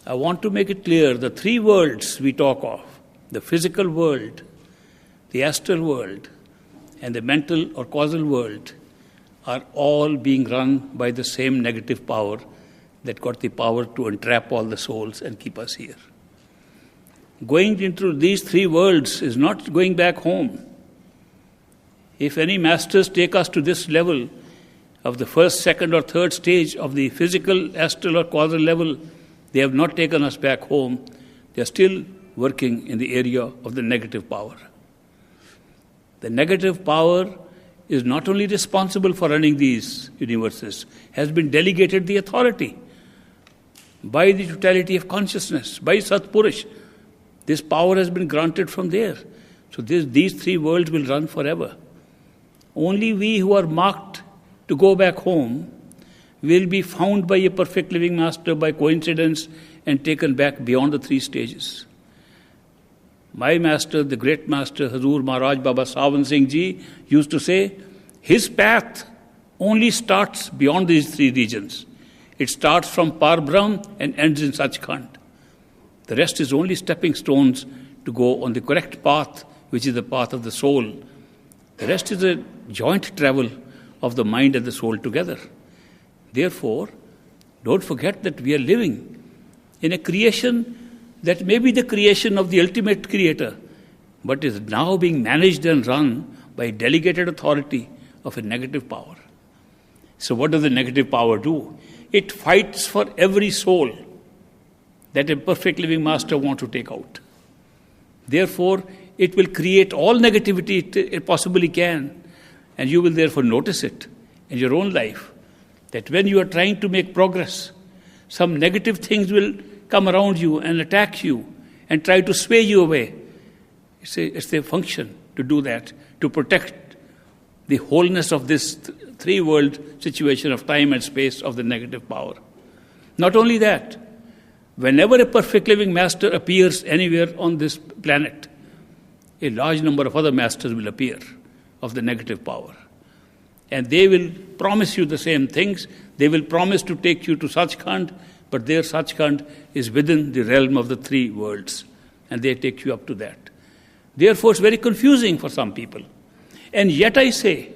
I want to make it clear, the three worlds we talk of, the physical world, the astral world, and the mental or causal world, are all being run by the same negative power that got the power to entrap all the souls and keep us here. Going into these three worlds is not going back home. If any masters take us to this level of the first, second, or third stage of the physical, astral, or causal level, they have not taken us back home. They are still working in the area of the negative power. The negative power is not only responsible for running these universes, has been delegated the authority by the totality of consciousness, by Satpurush. This power has been granted from there. So these three worlds will run forever. Only we who are marked to go back home will be found by a perfect living master by coincidence and taken back beyond the three stages. My master, the great master Hazur Maharaj Baba Sawan Singh Ji, used to say, his path only starts beyond these three regions. It starts from Parbrahm and ends in Sachkhand. The rest is only stepping stones to go on the correct path, which is the path of the soul. The rest is a joint travel of the mind and the soul together. Therefore, don't forget that we are living in a creation that may be the creation of the ultimate creator, but is now being managed and run by delegated authority of a negative power. So what does the negative power do? It fights for every soul that a perfect living master wants to take out. Therefore, it will create all negativity it possibly can, and you will therefore notice it in your own life, that when you are trying to make progress, some negative things will come around you and attack you and try to sway you away. It's their function to do that, to protect the wholeness of this three-world situation of time and space of the negative power. Not only that, whenever a perfect living master appears anywhere on this planet, a large number of other masters will appear of the negative power. And they will promise you the same things. They will promise to take you to Sachkhand, but their Sachkhand is within the realm of the three worlds, and they take you up to that. Therefore, it's very confusing for some people. And yet I say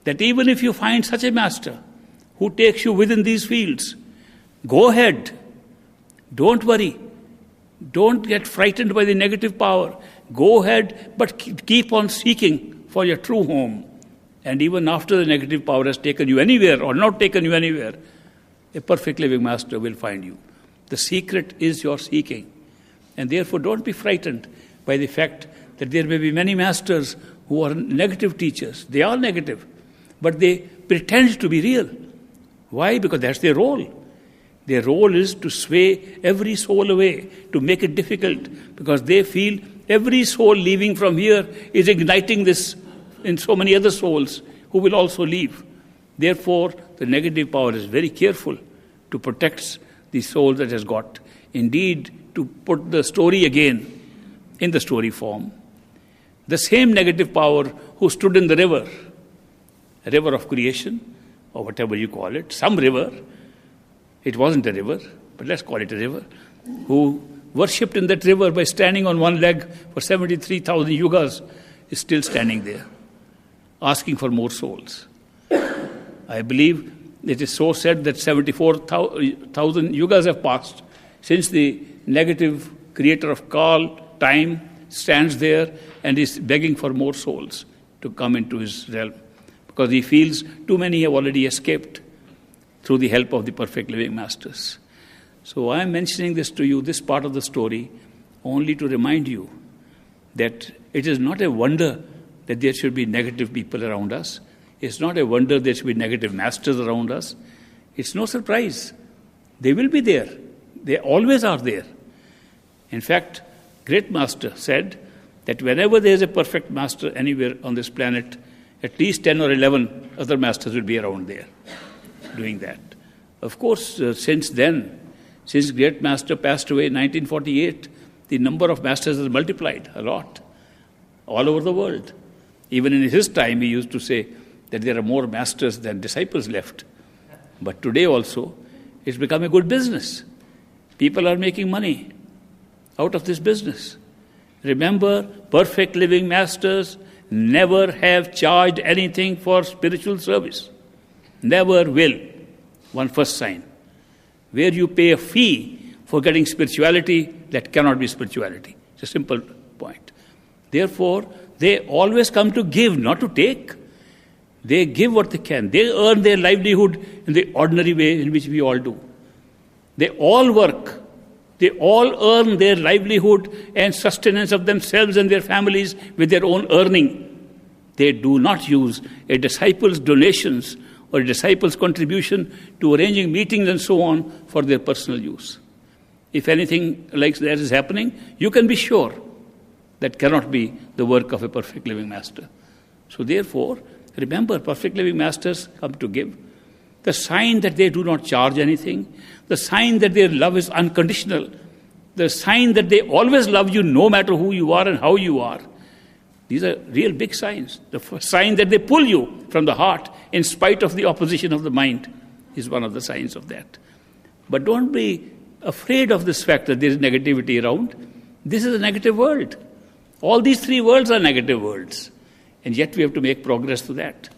that even if you find such a master who takes you within these fields, go ahead. Don't worry. Don't get frightened by the negative power. Go ahead, but keep on seeking for your true home. And even after the negative power has taken you anywhere or not taken you anywhere, a perfect living master will find you. The secret is your seeking. And therefore, don't be frightened by the fact that there may be many masters who are negative teachers. They are negative, but they pretend to be real. Why? Because that's their role. Their role is to sway every soul away, to make it difficult, because they feel every soul leaving from here is igniting this in so many other souls who will also leave. Therefore, the negative power is very careful to protect the soul that has got. Indeed, to put the story again in the story form, the same negative power who stood in the river, a river of creation, or whatever you call it, some river, it wasn't a river, but let's call it a river, who worshipped in that river by standing on one leg for 73,000 yugas, is still standing there, asking for more souls. I believe it is so said that 74,000 yugas have passed since the negative creator of Kal, time, stands there and is begging for more souls to come into his realm, because he feels too many have already escaped through the help of the perfect living masters. So I am mentioning this to you, this part of the story, only to remind you that it is not a wonder that there should be negative people around us. It's not a wonder there should be negative masters around us. It's no surprise. They will be there. They always are there. In fact, great master said that whenever there is a perfect master anywhere on this planet, at least 10 or 11 other masters will be around there doing that. Of course, since then, since great master passed away in 1948, the number of masters has multiplied a lot all over the world. Even in his time, he used to say that there are more masters than disciples left. But today also, it's become a good business. People are making money out of this business. Remember, perfect living masters never have charged anything for spiritual service. Never will. One first sign. Where you pay a fee for getting spirituality, that cannot be spirituality. It's a simple point. Therefore, they always come to give, not to take. They give what they can. They earn their livelihood in the ordinary way in which we all do. They all work. They all earn their livelihood and sustenance of themselves and their families with their own earning. They do not use a disciple's donations or a disciple's contribution to arranging meetings and so on for their personal use. If anything like that is happening, you can be sure that cannot be the work of a perfect living master. So therefore, remember, perfect living masters come to give. The sign that they do not charge anything, the sign that their love is unconditional, the sign that they always love you no matter who you are and how you are. These are real big signs. The sign that they pull you from the heart in spite of the opposition of the mind is one of the signs of that. But don't be afraid of this fact that there is negativity around. This is a negative world. All these three worlds are negative worlds. And yet we have to make progress to that.